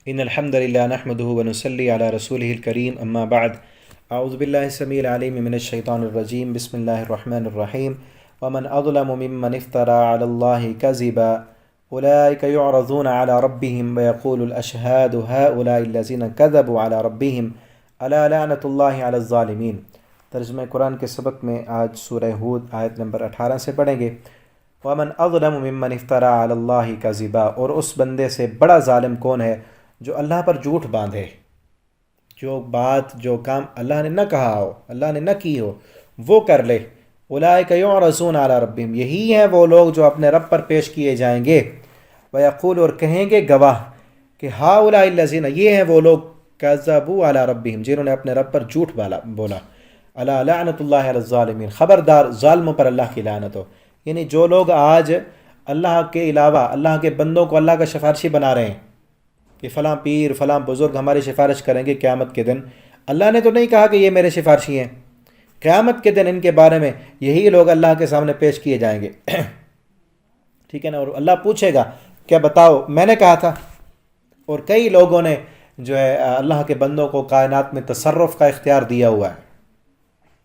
إن الحمد لله نحمده ونصلي على رسوله الكريم أما بعد أعوذ بالله السميع العليم من الشيطان الرجيم بسم الله الرحمن الرحيم ومن أظلم ممن افترى على الله كذبا أولئك يعرضون على ربهم ويقول الأشهاد هؤلاء الذين كذبوا على ربهم ألا لعنة الله على الظالمين۔ ترجمہ قرآن کے سبق میں آج سورہ ہود آیت نمبر 18 سے پڑھیں گے۔ ومن اظلم ممن افترى على الله كذبا، اور اس بندے سے بڑا ظالم کون ہے جو اللہ پر جھوٹ باندھے، جو بات جو کام اللہ نے نہ کہا ہو، اللہ نے نہ کی ہو، وہ کر لے۔ اولئک یعرضون علی ربہم، یہی ہیں وہ لوگ جو اپنے رب پر پیش کیے جائیں گے۔ ویقول، اور کہیں گے گواہ کہ ہؤلاء الذین، یہ ہیں وہ لوگ کذبوا علی ربہم، جنہوں نے اپنے رب پر جھوٹ بولا۔ الا لعنۃ اللہ علی الظالمین، خبردار ظالموں پر اللہ کی لعنت ہو۔ یعنی جو لوگ آج اللہ کے علاوہ اللہ کے بندوں کو اللہ کا سفارشی بنا رہے ہیں کہ فلاں پیر فلاں بزرگ ہماری سفارش کریں گے قیامت کے دن، اللہ نے تو نہیں کہا کہ یہ میرے سفارشی ہیں۔ قیامت کے دن ان کے بارے میں یہی لوگ اللہ کے سامنے پیش کیے جائیں گے، ٹھیک ہے نا، اور اللہ پوچھے گا کیا بتاؤ میں نے کہا تھا۔ اور کئی لوگوں نے جو ہے اللہ کے بندوں کو کائنات میں تصرف کا اختیار دیا ہوا ہے،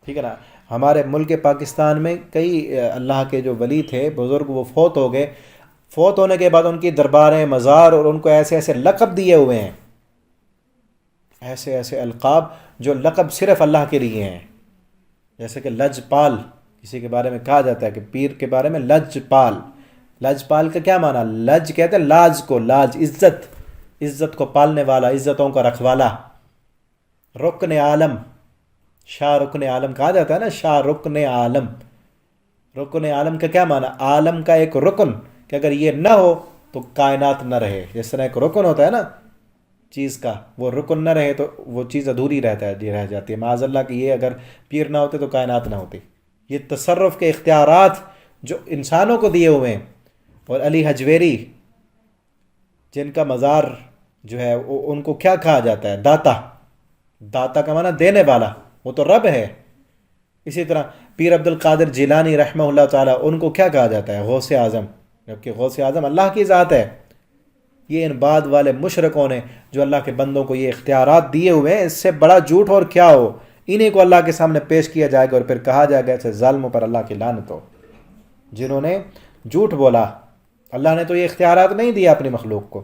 ٹھیک ہے نا۔ ہمارے ملک پاکستان میں کئی اللہ کے جو ولی تھے بزرگ، وہ فوت ہو گئے، فوت ہونے کے بعد ان کی درباریں، مزار، اور ان کو ایسے ایسے لقب دیے ہوئے ہیں، ایسے ایسے القاب جو لقب صرف اللہ کے لیے ہیں، جیسے کہ لجپال، کسی کے بارے میں کہا جاتا ہے کہ پیر کے بارے میں لجپال۔ لجپال کا کیا معنی؟ لج کہتے ہیں لاج کو، لاج عزت، عزت کو پالنے والا، عزتوں کا رکھوالا۔ رکن عالم، شاہ رکن عالم کہا جاتا ہے نا، شاہ رکن عالم۔ رکن عالم کا کیا معنی؟ عالم کا ایک رکن، کہ اگر یہ نہ ہو تو کائنات نہ رہے۔ جس طرح ایک رکن ہوتا ہے نا چیز کا، وہ رکن نہ رہے تو وہ چیز ادھوری رہ جاتی ہے۔ معاذ اللہ کہ یہ اگر پیر نہ ہوتے تو کائنات نہ ہوتی۔ یہ تصرف کے اختیارات جو انسانوں کو دیے ہوئے ہیں۔ اور علی حجویری جن کا مزار جو ہے ان کو کیا کہا جاتا ہے؟ داتا۔ داتا کا معنی دینے والا، وہ تو رب ہے۔ اسی طرح پیر عبد القادر جیلانی رحمہ اللہ تعالیٰ، ان کو کیا کہا جاتا ہے؟ غوث اعظم، جبکہ غوث اعظم اللہ کی ذات ہے۔ یہ ان بعد والے مشرکوں نے جو اللہ کے بندوں کو یہ اختیارات دیے ہوئے ہیں، اس سے بڑا جھوٹ اور کیا ہو۔ انہیں کو اللہ کے سامنے پیش کیا جائے گا اور پھر کہا جائے گا ایسے ظالموں پر اللہ کی لعنت ہو جنہوں نے جھوٹ بولا۔ اللہ نے تو یہ اختیارات نہیں دیا اپنی مخلوق کو۔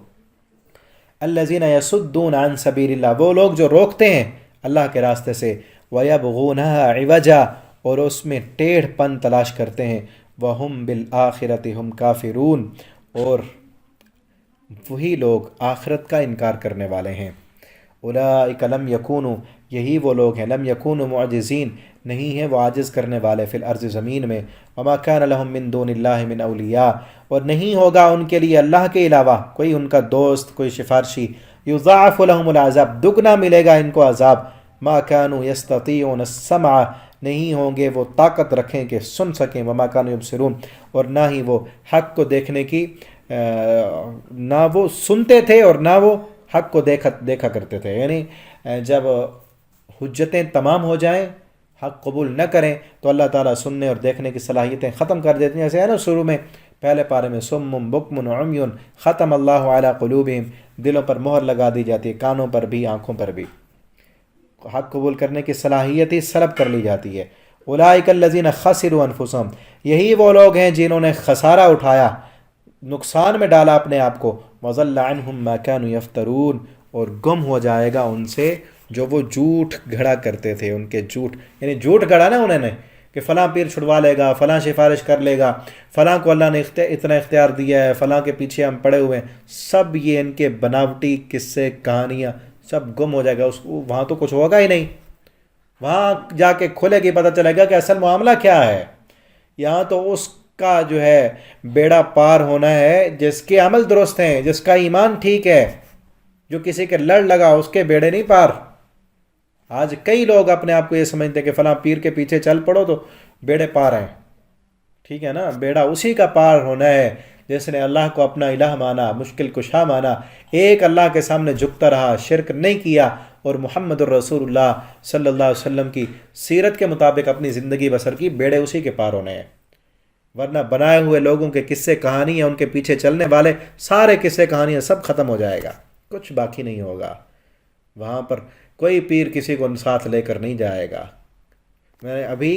الذین یصدون عن سبیل اللہ، وہ لوگ جو روکتے ہیں اللہ کے راستے سے، ویبغونها عوجا، اور اس میں ٹیڑھ پن تلاش کرتے ہیں، وہم بالآخرۃ ہم کافرون، اور وہی لوگ آخرت کا انکار کرنے والے ہیں۔ اولئک لم یکونوا، یہی وہ لوگ ہیں، لم یکونوا معجزین، نہیں ہیں وہ عاجز کرنے والے، فی الارض، زمین میں، وما کان لهم من دون اللہ من اولیاء، اور نہیں ہوگا ان کے لیے اللہ کے علاوہ کوئی ان کا دوست، کوئی سفارشی، یضاعف لهم العذاب، دگنا ملے گا ان کو عذاب، ما کانوا یستطیعون السمع، نہیں ہوں گے وہ طاقت رکھیں کہ سن سکیں، وما کانوا یبصرون، اور نہ ہی وہ حق کو دیکھنے کی، نہ وہ سنتے تھے اور نہ وہ حق کو دیکھا کرتے تھے۔ یعنی جب حجتیں تمام ہو جائیں، حق قبول نہ کریں تو اللہ تعالیٰ سننے اور دیکھنے کی صلاحیتیں ختم کر دیتے ہیں۔ جیسے ہے نا شروع میں پہلے پارے میں، سم بکم عمی ختم اللہ علی قلوبہم، دلوں پر مہر لگا دی جاتی ہے، کانوں پر بھی، آنکھوں پر بھی، حق قبول کرنے کی صلاحیت ہی سلب کر لی جاتی ہے۔ اولئک الذین خسروا انفسہم، یہی وہ لوگ ہیں جنہوں نے خسارہ اٹھایا، نقصان میں ڈالا اپنے آپ کو، وضل عنہم ما كانوا یفترون، اور گم ہو جائے گا ان سے جو وہ جھوٹ گھڑا کرتے تھے، ان کے جھوٹ، یعنی جھوٹ گھڑا نا انہوں نے کہ فلاں پیر چھڑوا لے گا، فلاں سفارش کر لے گا، فلاں کو اللہ نے اتنا اختیار دیا ہے، فلاں کے پیچھے ہم پڑے ہوئے ہیں، سب یہ ان کے بناوٹی قصے، کہانیاں، سب گم ہو جائے گا۔ وہاں تو کچھ ہوگا ہی نہیں، وہاں جا کے کھلے گی، پتہ چلے گا کہ اصل معاملہ کیا ہے۔ یہاں تو اس کا جو ہے بیڑا پار ہونا ہے جس کے عمل درست ہیں، جس کا ایمان ٹھیک ہے۔ جو کسی کے لڑ لگا اس کے بیڑے نہیں پار۔ آج کئی لوگ اپنے آپ کو یہ سمجھتے ہیں کہ فلاں پیر کے پیچھے چل پڑو تو بیڑے پار ہیں، ٹھیک ہے نا۔ بیڑا اسی کا پار ہونا ہے جس نے اللہ کو اپنا الہ مانا، مشکل کشا مانا، ایک اللہ کے سامنے جھکتا رہا، شرک نہیں کیا، اور محمد الرسول اللہ صلی اللہ علیہ وسلم کی سیرت کے مطابق اپنی زندگی بسر کی، بیڑے اسی کے پار ہونے ہیں۔ ورنہ بنائے ہوئے لوگوں کے قصے کہانی ہیں، ان کے پیچھے چلنے والے سارے قصے کہانیاں سب ختم ہو جائے گا، کچھ باقی نہیں ہوگا. وہاں پر کوئی پیر کسی کو ساتھ لے کر نہیں جائے گا. میں نے ابھی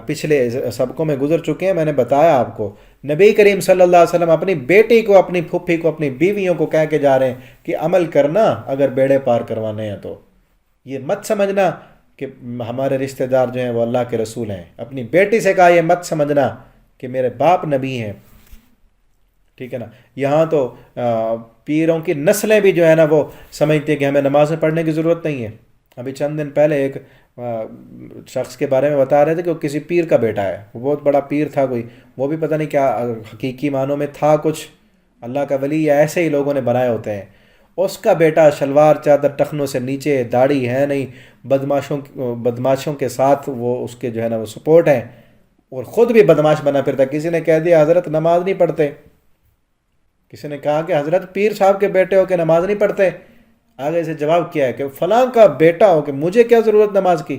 پچھلے سبقوں میں گزر چکے ہیں، میں نے بتایا آپ کو، نبی کریم صلی اللہ علیہ وسلم اپنی بیٹی کو، اپنی پھپھی کو، اپنی بیویوں کو کہہ کے جا رہے ہیں کہ عمل کرنا اگر بیڑے پار کروانے ہیں تو. یہ مت سمجھنا کہ ہمارے رشتہ دار جو ہیں وہ اللہ کے رسول ہیں. اپنی بیٹی سے کہا یہ مت سمجھنا کہ میرے باپ نبی ہیں. ٹھیک ہے نا. یہاں تو پیروں کی نسلیں بھی جو ہے نا وہ سمجھتے ہیں کہ ہمیں نمازیں پڑھنے کی ضرورت نہیں ہے. ابھی چند دن پہلے ایک شخص کے بارے میں بتا رہے تھے کہ وہ کسی پیر کا بیٹا ہے، وہ بہت بڑا پیر تھا کوئی، وہ بھی پتہ نہیں کیا حقیقی معنوں میں تھا کچھ اللہ کا ولی، یا ایسے ہی لوگوں نے بنائے ہوتے ہیں. اس کا بیٹا شلوار چادر ٹخنوں سے نیچے، داڑھی ہے نہیں، بدماشوں کے ساتھ وہ اس کے جو ہے نا وہ سپورٹ ہیں، اور خود بھی بدماش بنا پھرتا. کسی نے کہہ دیا حضرت نماز نہیں پڑھتے، کسی نے کہا کہ حضرت پیر صاحب کے بیٹے ہو کے نماز نہیں پڑھتے. آگے سے جواب کیا ہے کہ فلاں کا بیٹا ہو کہ مجھے کیا ضرورت نماز کی.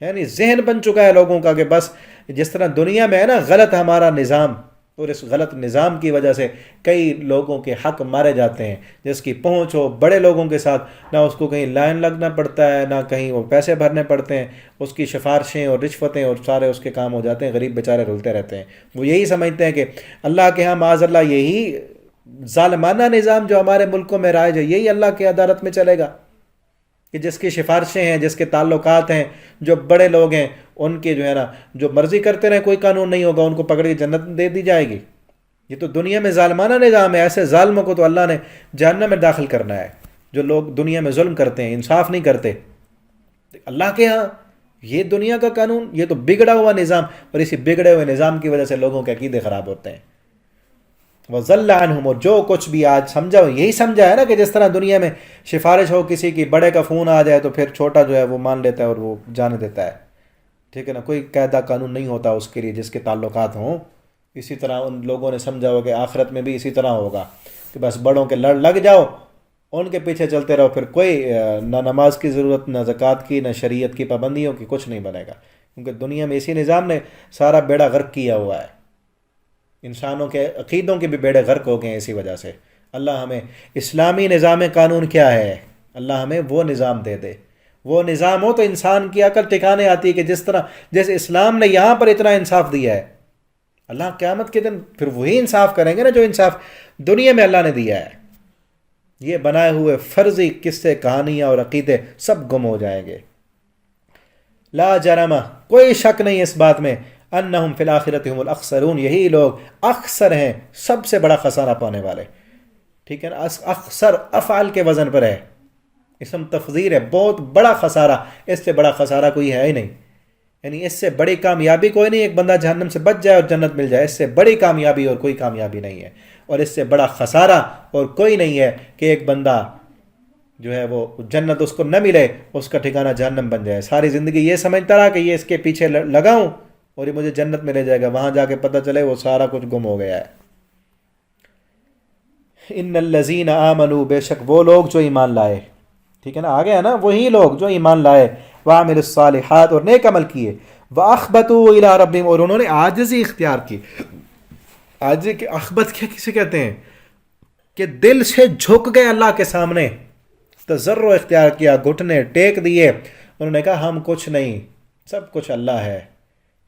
یعنی ذہن بن چکا ہے لوگوں کا کہ بس جس طرح دنیا میں ہے نا غلط ہمارا نظام، اور اس غلط نظام کی وجہ سے کئی لوگوں کے حق مارے جاتے ہیں. جس کی پہنچ ہو بڑے لوگوں کے ساتھ، نہ اس کو کہیں لائن لگنا پڑتا ہے، نہ کہیں وہ پیسے بھرنے پڑتے ہیں، اس کی سفارشیں اور رشوتیں اور سارے اس کے کام ہو جاتے ہیں. غریب بیچارے رلتے رہتے ہیں. وہ یہی سمجھتے ہیں کہ اللہ کے ہاں معاذ اللہ یہی ظالمانہ نظام جو ہمارے ملکوں میں رائج ہے یہی اللہ کی عدالت میں چلے گا، کہ جس کی سفارشیں ہیں، جس کے تعلقات ہیں، جو بڑے لوگ ہیں، ان کے جو ہے نا جو مرضی کرتے رہے، کوئی قانون نہیں ہوگا، ان کو پکڑ کے جنت دے دی جائے گی. یہ تو دنیا میں ظالمانہ نظام ہے. ایسے ظالموں کو تو اللہ نے جہنم میں داخل کرنا ہے، جو لوگ دنیا میں ظلم کرتے ہیں، انصاف نہیں کرتے. اللہ کے ہاں یہ دنیا کا قانون، یہ تو بگڑا ہوا نظام، اور اسی بگڑے ہوئے نظام کی وجہ سے لوگوں کے عقیدے خراب ہوتے ہیں. وَضَلَّ عَنْهُمْ، اور جو کچھ بھی آج سمجھا یہی سمجھا ہے نا کہ جس طرح دنیا میں سفارش ہو کسی کی، بڑے کا فون آ جائے تو پھر چھوٹا جو ہے وہ مان لیتا ہے اور وہ جانے دیتا ہے. ٹھیک ہے نا. کوئی قاعدہ قانون نہیں ہوتا اس کے لیے جس کے تعلقات ہوں. اسی طرح ان لوگوں نے سمجھا ہو کہ آخرت میں بھی اسی طرح ہوگا کہ بس بڑوں کے لڑ لگ جاؤ، ان کے پیچھے چلتے رہو، پھر کوئی نہ نماز کی ضرورت، نہ زکوٰۃ کی، نہ شریعت کی پابندیوں کی، کچھ نہیں بنے گا. کیونکہ دنیا میں اسی نظام نے سارا بیڑا غرق کیا ہوا ہے. انسانوں کے عقیدوں کے بھی بیڑے غرق ہو گئے ہیں اسی وجہ سے. اللہ ہمیں اسلامی نظام قانون کیا ہے، اللہ ہمیں وہ نظام دے دے. وہ نظام ہو تو انسان کی عقل ٹھکانے آتی ہے کہ جیسے اسلام نے یہاں پر اتنا انصاف دیا ہے، اللہ قیامت کے دن پھر وہی انصاف کریں گے نا جو انصاف دنیا میں اللہ نے دیا ہے. یہ بنائے ہوئے فرضی قصے، کہانیاں اور عقیدے سب گم ہو جائیں گے. لا جرم، کوئی شک نہیں اس بات میں، انہم فی الآخرۃ ھم الاخسرون، یہی لوگ اخسر ہیں، سب سے بڑا خسارہ پانے والے. ٹھیک ہے نا. اخسر افعال کے وزن پر ہے، اسم تفضیل ہے. بہت بڑا خسارہ، اس سے بڑا خسارہ کوئی ہے ہی نہیں. یعنی اس سے بڑی کامیابی کوئی نہیں، ایک بندہ جہنم سے بچ جائے اور جنت مل جائے، اس سے بڑی کامیابی اور کوئی کامیابی نہیں ہے. اور اس سے بڑا خسارہ اور کوئی نہیں ہے کہ ایک بندہ جو ہے وہ جنت اس کو نہ ملے، اس کا ٹھکانہ جہنم بن جائے. ساری زندگی یہ سمجھتا رہا کہ یہ اس کے پیچھے لگاؤں اور یہ مجھے جنت میں لے جائے گا، وہاں جا کے پتہ چلے وہ سارا کچھ گم ہو گیا ہے. ان الذین آمنوا، بے شک وہ لوگ جو ایمان لائے. ٹھیک ہے نا. آگے ہے نا وہی لوگ جو ایمان لائے، وعملوا الصالحات، اور نیک عمل کیے، واخبتوا الی ربہم، اور انہوں نے عاجزی اختیار کی. عاجزی کی اخبت کیا کسے کہتے ہیں؟ کہ دل سے جھک گئے اللہ کے سامنے، تضرع اختیار کیا، گھٹنے ٹیک دیے. انہوں نے کہا ہم کچھ نہیں، سب کچھ اللہ ہے.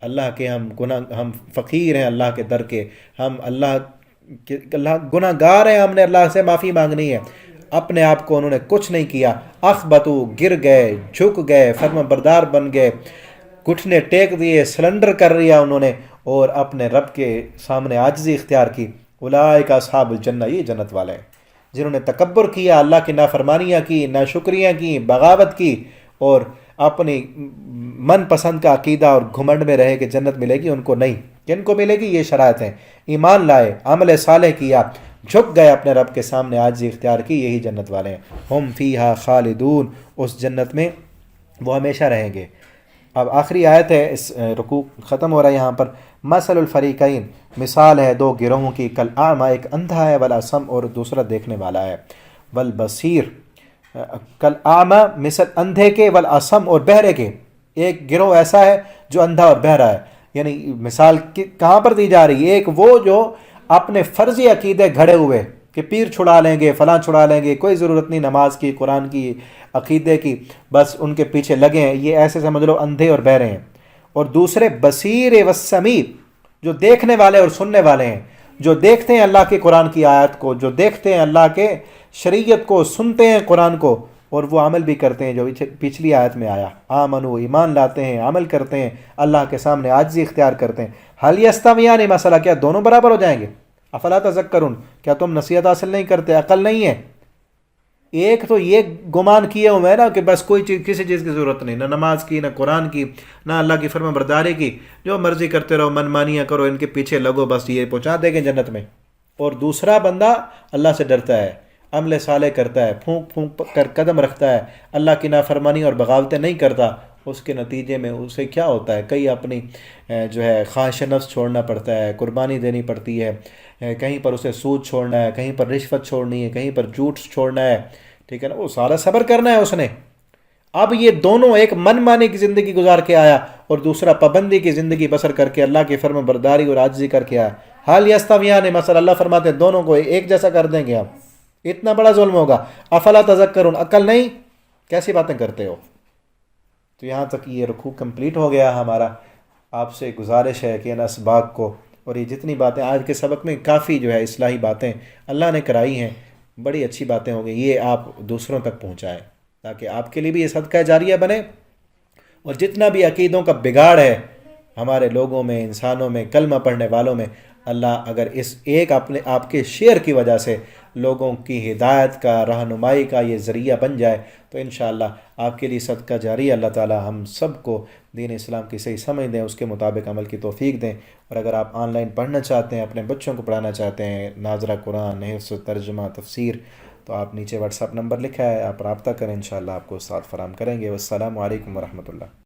اللہ کے ہم فقیر ہیں اللہ کے در کے، ہم اللہ گناہ گار ہیں، ہم نے اللہ سے معافی مانگنی ہے. اپنے آپ کو انہوں نے کچھ نہیں کیا. اخبتو، گر گئے، جھک گئے، فرما بردار بن گئے، گھٹنے ٹیک دیے، سلنڈر کر لیا انہوں نے، اور اپنے رب کے سامنے عاجزی اختیار کی. اولئک اصحاب الجنہ، یہ جنت والے ہیں جنہوں نے تکبر کیا، اللہ کی نافرمانیاں کی، ناشکریاں کی، بغاوت کی، اور اپنی من پسند کا عقیدہ اور گھمنڈ میں رہے کہ جنت ملے گی. ان کو نہیں. کن کو ملے گی؟ یہ شرائط ہیں. ایمان لائے، عمل صالح کیا، جھک گئے اپنے رب کے سامنے، عاجزی اختیار کی، یہی جنت والے ہیں. ہم فیہا خالدون، اس جنت میں وہ ہمیشہ رہیں گے. اب آخری آیت ہے، اس رکوع ختم ہو رہا ہے یہاں پر. مثل الفریقین، مثال ہے دو گروہوں کی، کل اعمیٰ، ایک اندھا ہے، والاصم، اور دوسرا دیکھنے والا ہے، والبصیر، کل اعمیٰ مثل اندھے کے، والاصم، اور بہرے کے. ایک گروہ ایسا ہے جو اندھا اور بہرا ہے. یعنی مثال کہاں پر دی جا رہی ہے؟ ایک وہ جو اپنے فرضی عقیدے گھڑے ہوئے، کہ پیر چھڑا لیں گے، فلاں چھڑا لیں گے، کوئی ضرورت نہیں نماز کی، قرآن کی، عقیدے کی، بس ان کے پیچھے لگے ہیں، یہ ایسے سمجھ لو اندھے اور بہرے ہیں۔ اور دوسرے بصیر و سمیع، جو دیکھنے والے اور سننے والے ہیں، جو دیکھتے ہیں اللہ کے قرآن کی آیت کو، جو دیکھتے ہیں اللہ کے شریعت کو، سنتے ہیں قرآن کو، اور وہ عمل بھی کرتے ہیں جو پچھلی آیت میں آیا، آمنو، ایمان لاتے ہیں، عمل کرتے ہیں، اللہ کے سامنے عاجزی اختیار کرتے ہیں۔ حل یستویان، مسئلہ کیا دونوں برابر ہو جائیں گے؟ افلا تذکرون، کیا تم نصیحت حاصل نہیں کرتے، عقل نہیں ہے؟ ایک تو یہ گمان کیے ہوئے ہیں نا کہ بس کوئی چیز، کسی چیز کی ضرورت نہیں، نہ نماز کی، نہ قرآن کی، نہ اللہ کی فرما برداری کی، جو مرضی کرتے رہو، من مانیاں کرو، ان کے پیچھے لگو، بس یہ پہنچا دیں گے جنت میں۔ اور دوسرا بندہ اللہ سے ڈرتا ہے، عمل صالح کرتا ہے، پھونک پھونک کر قدم رکھتا ہے، اللہ کی نافرمانی اور بغاوتیں نہیں کرتا، اس کے نتیجے میں اسے کیا ہوتا ہے؟ کئی اپنی جو ہے خواہش نفس چھوڑنا پڑتا ہے، قربانی دینی پڑتی ہے، کہیں پر اسے سود چھوڑنا ہے، کہیں پر رشوت چھوڑنی ہے، کہیں پر جھوٹ چھوڑنا ہے، ٹھیک ہے نا، وہ سارا صبر کرنا ہے اس نے۔ اب یہ دونوں، ایک من مانی کی زندگی گزار کے آیا اور دوسرا پابندی کی زندگی بسر کر کے اللہ کی فرما برداری اور عاجزی کر کے آیا۔ حال یستویان، مثلا اللہ فرماتے ہیں دونوں کو ایک جیسا کر دیں گے آپ، اتنا بڑا ظلم ہوگا۔ افلا تذکرون، عقل نہیں، کیسی باتیں کرتے ہو؟ تو یہاں تک یہ رکوع کمپلیٹ ہو گیا ہمارا۔ آپ سے گزارش ہے کہ ان اسباق کو، اور یہ جتنی باتیں آج کے سبق میں کافی جو ہے اصلاحی باتیں اللہ نے کرائی ہیں، بڑی اچھی باتیں ہوں گی، یہ آپ دوسروں تک پہنچائیں تاکہ آپ کے لیے بھی یہ صدقہ جاریہ بنے۔ اور جتنا بھی عقیدوں کا بگاڑ ہے ہمارے لوگوں میں، انسانوں میں، کلمہ پڑھنے والوں میں، اللہ اگر اس ایک آپ کے شیئر کی وجہ سے لوگوں کی ہدایت کا، رہنمائی کا یہ ذریعہ بن جائے تو انشاءاللہ آپ کے لیے صدقہ جاریہ اللہ تعالی ہم سب کو دین اسلام کی صحیح سمجھ دیں، اس کے مطابق عمل کی توفیق دیں۔ اور اگر آپ آن لائن پڑھنا چاہتے ہیں، اپنے بچوں کو پڑھانا چاہتے ہیں، ناظرہ قرآن، حفظ، ترجمہ، تفسیر، تو آپ نیچے واٹس ایپ نمبر لکھا ہے، آپ رابطہ کریں، انشاءاللہ آپ کو استاد فراہم کریں گے۔ والسلام علیکم ورحمۃ اللہ۔